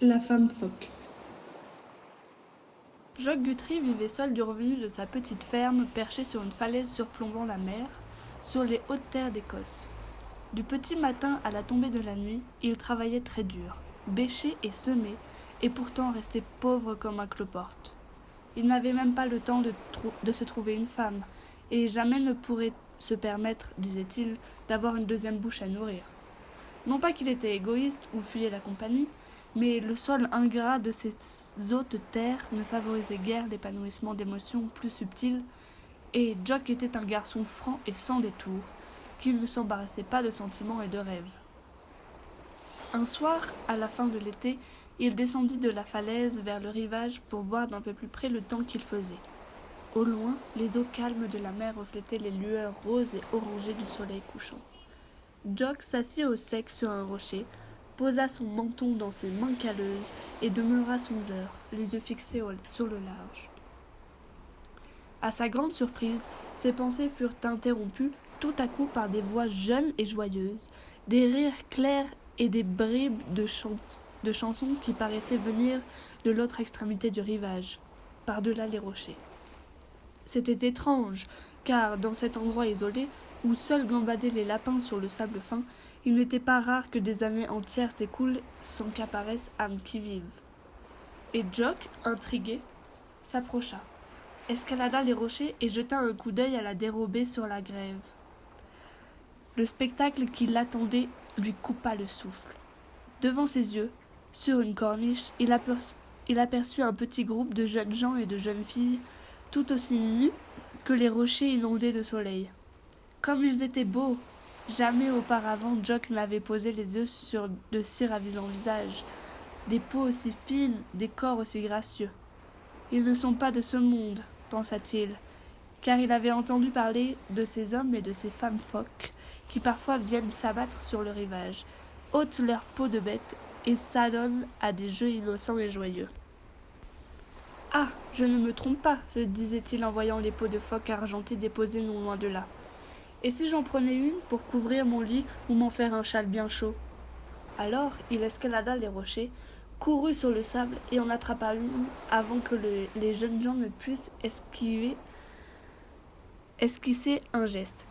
La femme phoque. Jock Guthrie vivait seul du revenu de sa petite ferme perchée sur une falaise surplombant la mer, sur les hautes terres d'Écosse. Du petit matin à la tombée de la nuit, il travaillait très dur, bêcher et semer, et pourtant restait pauvre comme un cloporte. Il n'avait même pas le temps de se trouver une femme, et jamais ne pourrait se permettre, disait-il, d'avoir une deuxième bouche à nourrir. Non pas qu'il était égoïste ou fuyait la compagnie, mais le sol ingrat de ces hautes terres ne favorisait guère l'épanouissement d'émotions plus subtiles, et Jock était un garçon franc et sans détour, qui ne s'embarrassait pas de sentiments et de rêves. Un soir, à la fin de l'été, il descendit de la falaise vers le rivage pour voir d'un peu plus près le temps qu'il faisait. Au loin, les eaux calmes de la mer reflétaient les lueurs roses et orangées du soleil couchant. Jock s'assit au sec sur un rocher, posa son menton dans ses mains calleuses et demeura songeur, les yeux fixés sur le large. À sa grande surprise, ses pensées furent interrompues tout à coup par des voix jeunes et joyeuses, des rires clairs et des bribes de chansons qui paraissaient venir de l'autre extrémité du rivage, par-delà les rochers. C'était étrange, car dans cet endroit isolé, où seuls gambadaient les lapins sur le sable fin, il n'était pas rare que des années entières s'écoulent sans qu'apparaisse âme qui vive. Et Jock, intrigué, s'approcha, escalada les rochers et jeta un coup d'œil à la dérobée sur la grève. Le spectacle qui l'attendait lui coupa le souffle. Devant ses yeux, sur une corniche, il aperçut un petit groupe de jeunes gens et de jeunes filles, tout aussi nus que les rochers inondés de soleil. Comme ils étaient beaux! Jamais auparavant Jock n'avait posé les yeux sur de si ravissants visages, des peaux aussi fines, des corps aussi gracieux. Ils ne sont pas de ce monde, pensa-t-il, car il avait entendu parler de ces hommes et de ces femmes phoques qui parfois viennent s'abattre sur le rivage, ôtent leur peau de bête et s'adonnent à des jeux innocents et joyeux. Ah, je ne me trompe pas, se disait-il en voyant les peaux de phoque argentées déposées non loin de là. Et si j'en prenais une pour couvrir mon lit ou m'en faire un châle bien chaud? Alors il escalada les rochers, courut sur le sable et en attrapa une avant que les jeunes gens ne puissent esquisser un geste.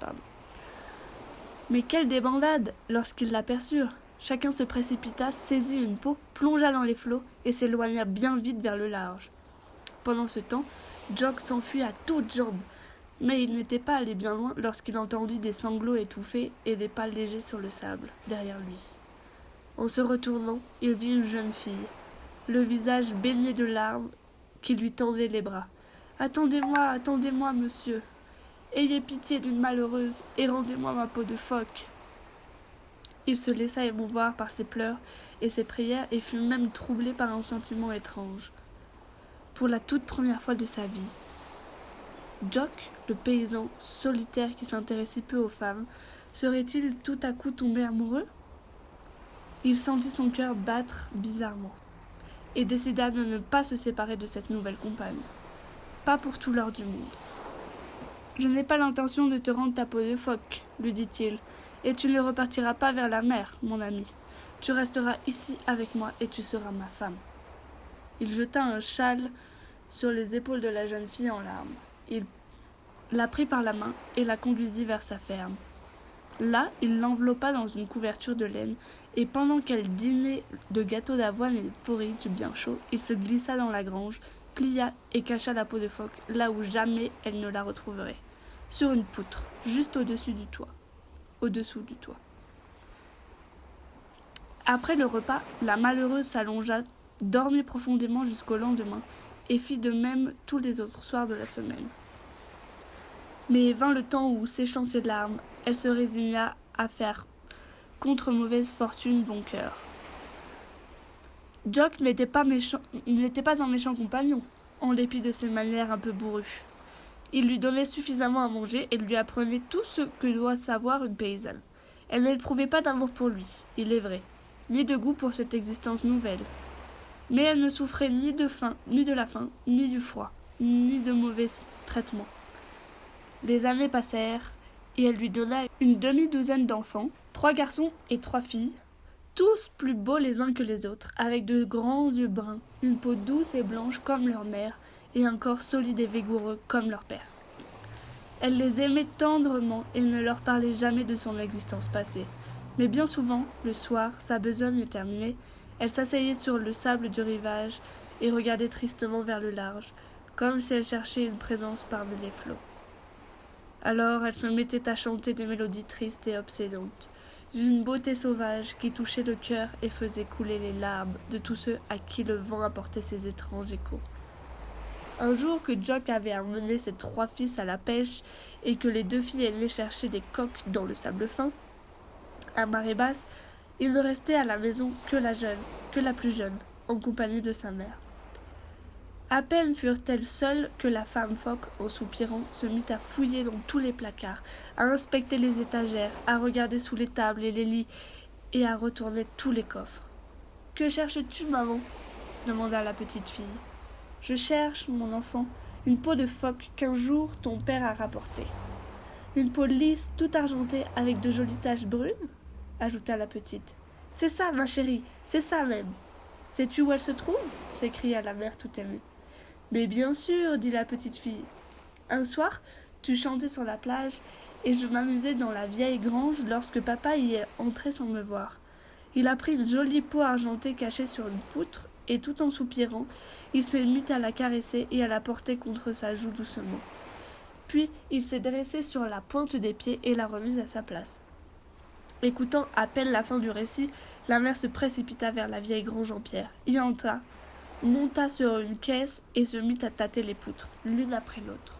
Mais quelle débandade lorsqu'ils l'aperçurent! Chacun se précipita, saisit une peau, plongea dans les flots et s'éloigna bien vite vers le large. Pendant ce temps, Jock s'enfuit à toutes jambes, mais il n'était pas allé bien loin lorsqu'il entendit des sanglots étouffés et des pas légers sur le sable, derrière lui. En se retournant, il vit une jeune fille, le visage baigné de larmes, qui lui tendait les bras. « Attendez-moi, monsieur. Ayez pitié d'une malheureuse et rendez-moi ma peau de phoque. » Il se laissa émouvoir par ses pleurs et ses prières et fut même troublé par un sentiment étrange. Pour la toute première fois de sa vie, Jock, le paysan solitaire qui s'intéresse si peu aux femmes, serait-il tout à coup tombé amoureux? Il sentit son cœur battre bizarrement et décida de ne pas se séparer de cette nouvelle compagne. Pas pour tout l'or du monde. « Je n'ai pas l'intention de te rendre ta peau de phoque, lui dit-il, et tu ne repartiras pas vers la mer, mon ami. Tu resteras ici avec moi et tu seras ma femme. » Il jeta un châle sur les épaules de la jeune fille en larmes. Il la prit par la main et la conduisit vers sa ferme. Là, il l'enveloppa dans une couverture de laine, et pendant qu'elle dînait de gâteaux d'avoine et de porridge bien chaud, il se glissa dans la grange, plia et cacha la peau de phoque là où jamais elle ne la retrouverait, sur une poutre, juste au-dessous du toit. Après le repas, la malheureuse s'allongea, dormit profondément jusqu'au lendemain, et fit de même tous les autres soirs de la semaine. Mais vint le temps où, séchant ses larmes, elle se résigna à faire, contre mauvaise fortune, bon cœur. Jock n'était pas un méchant compagnon, en dépit de ses manières un peu bourrues. Il lui donnait suffisamment à manger et lui apprenait tout ce que doit savoir une paysanne. Elle n'éprouvait pas d'amour pour lui, il est vrai, ni de goût pour cette existence nouvelle. Mais elle ne souffrait ni de la faim, ni du froid, ni de mauvais traitements. Les années passèrent, et elle lui donna une demi-douzaine d'enfants, 3 garçons et 3 filles, tous plus beaux les uns que les autres, avec de grands yeux bruns, une peau douce et blanche comme leur mère, et un corps solide et vigoureux comme leur père. Elle les aimait tendrement et ne leur parlait jamais de son existence passée. Mais bien souvent, le soir, sa besogne terminée, elle s'asseyait sur le sable du rivage et regardait tristement vers le large, comme si elle cherchait une présence parmi les flots. Alors elle se mettait à chanter des mélodies tristes et obsédantes, d'une beauté sauvage qui touchait le cœur et faisait couler les larmes de tous ceux à qui le vent apportait ses étranges échos. Un jour que Jock avait amené ses 3 fils à la pêche et que les 2 filles allaient chercher des coques dans le sable fin, à marée basse, il ne restait à la maison que la plus jeune, en compagnie de sa mère. À peine furent-elles seules que la femme phoque, en soupirant, se mit à fouiller dans tous les placards, à inspecter les étagères, à regarder sous les tables et les lits, et à retourner tous les coffres. « Que cherches-tu, maman » demanda la petite fille. « Je cherche, mon enfant, une peau de phoque qu'un jour ton père a rapportée. »« Une peau lisse, toute argentée, avec de jolies taches brunes ?» ajouta la petite. « C'est ça, ma chérie, c'est ça même. »« Sais-tu où elle se trouve ?» s'écria la mère tout émue. « Mais bien sûr, dit la petite fille. Un soir, tu chantais sur la plage et je m'amusais dans la vieille grange lorsque papa y est entré sans me voir. Il a pris une jolie peau argentée cachée sur une poutre et tout en soupirant, il s'est mis à la caresser et à la porter contre sa joue doucement. Puis il s'est dressé sur la pointe des pieds et l'a remise à sa place. » Écoutant à peine la fin du récit, la mère se précipita vers la vieille grange en pierre, y entra, monta sur une caisse et se mit à tâter les poutres, l'une après l'autre,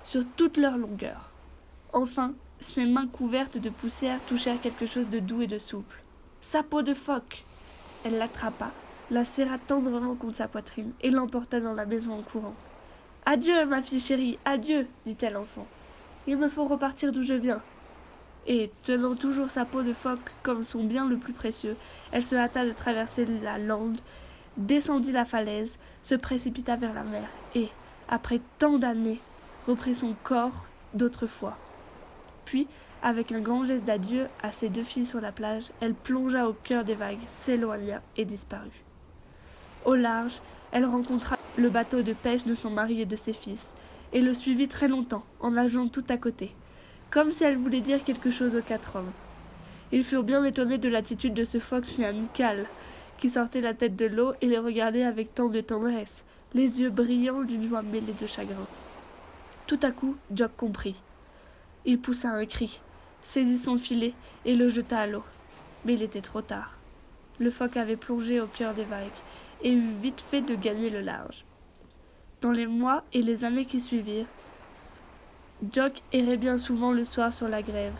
sur toute leur longueur. Enfin, ses mains couvertes de poussière touchèrent quelque chose de doux et de souple. Sa peau de phoque. Elle l'attrapa, la serra tendrement contre sa poitrine et l'emporta dans la maison en courant. « Adieu, ma fille chérie, adieu, dit-elle enfin. Il me faut repartir d'où je viens. » Et, tenant toujours sa peau de phoque comme son bien le plus précieux, elle se hâta de traverser la lande, descendit la falaise, se précipita vers la mer et, après tant d'années, reprit son corps d'autrefois. Puis, avec un grand geste d'adieu à ses 2 filles sur la plage, elle plongea au cœur des vagues, s'éloigna et disparut. Au large, elle rencontra le bateau de pêche de son mari et de ses fils, et le suivit très longtemps, en nageant tout à côté, comme si elle voulait dire quelque chose aux 4 hommes. Ils furent bien étonnés de l'attitude de ce phoque si amical, qui sortait la tête de l'eau et les regardait avec tant de tendresse, les yeux brillants d'une joie mêlée de chagrin. Tout à coup, Jock comprit. Il poussa un cri, saisit son filet et le jeta à l'eau. Mais il était trop tard. Le phoque avait plongé au cœur des vagues et eut vite fait de gagner le large. Dans les mois et les années qui suivirent, Jock errait bien souvent le soir sur la grève,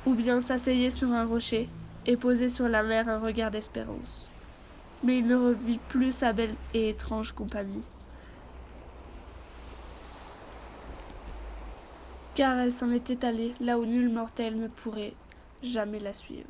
ou bien s'asseyait sur un rocher et posait sur la mer un regard d'espérance. Mais il ne revit plus sa belle et étrange compagnie, car elle s'en était allée là où nul mortel ne pourrait jamais la suivre.